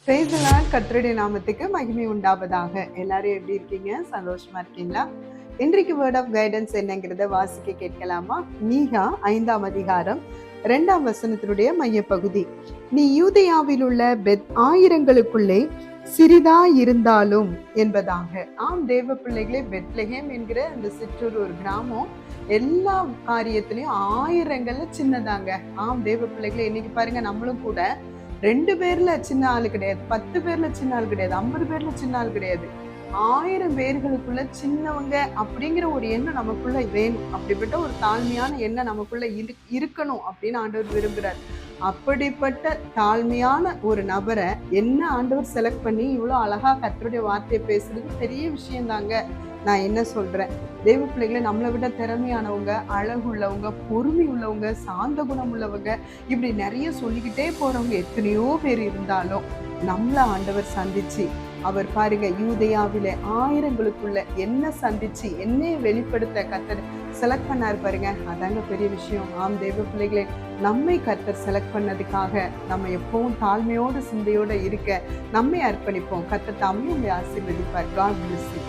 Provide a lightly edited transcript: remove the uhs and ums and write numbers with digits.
Praise the Lord. கர்த்தருடைய நாமத்துக்கு மகிமை உண்டாவதாக. எல்லாரும் எப்படி இருக்கீங்க? சந்தோஷமா இருக்கீங்களா? இன்றைக்கு வேர்ட் ஆஃப் கைடன்ஸ் என்னங்கிறத வாசிக்க கேட்கலாமா? மீகா 5ஆம் அதிகாரம் 2ஆம் வசனத்தினுடைய மையப்பகுதி. நீ யூதேயாவில் உள்ள ஆயிரங்களுக்குள்ளே சிறிதா இருந்தாலும் என்பதாக. ஆம் தேவ பிள்ளைகளே, பெத்லெகேம் என்கிற அந்த சிற்றூர் ஒரு கிராமம். எல்லா காரியத்திலையும் ஆயிரங்கள்ல சின்னதாங்க. ஆம் தேவ பிள்ளைகளே, இன்னைக்கு பாருங்க, நம்மளும் கூட 2 பேர்ல சின்ன ஆளு கிடையாது, 10 பேர்ல சின்ன ஆள் கிடையாது, 50 பேர்ல சின்ன ஆள் கிடையாது. 1000 பேர்களுக்குள்ள சின்னவங்க அப்படிங்கிற ஒரு எண்ணம் நமக்குள்ள வேணும். அப்படிப்பட்ட ஒரு தாழ்மையான எண்ணம் நமக்குள்ள இருக்கணும் அப்படின்னு ஆண்டவர் விரும்புறார். அப்படிப்பட்ட தாழ்மையான ஒரு நபரை என்ன ஆண்டவர் செலக்ட் பண்ணி இவ்வளவு அழகா கர்த்தருடைய வார்த்தையை பேசுறது பெரிய விஷயம் தாங்க. நான் என்ன சொல்றேன், தெய்வ பிள்ளைகளை நம்மளை விட திறமையானவங்க, அழகுள்ளவங்க, பொறுமை உள்ளவங்க, சாந்த குணம் உள்ளவங்க, இப்படி நிறைய சொல்லிக்கிட்டே போறவங்க எத்தனையோ பேர் இருந்தாலும் நம்மள ஆண்டவர் சந்திச்சு, அவர் பாருங்க யூதேயாவில ஆயிரங்களுக்குள்ள என்ன சந்திச்சு என்னைய வெளிப்படுத்த கர்த்தர் செலக்ட் பண்ணாரு பாருங்க. அதாங்க பெரிய விஷயம். ஆம் தெய்வ பிள்ளைகளே, நம்மை கர்த்தர் செலக்ட் பண்ணதுக்காக நம்ம எப்பவும் தாழ்மையோடு சிந்தையோட இருக்க நம்மை அர்ப்பணிப்போம். கர்த்தர் தாமே உங்களை ஆசீர்வதிப்பார். God bless you.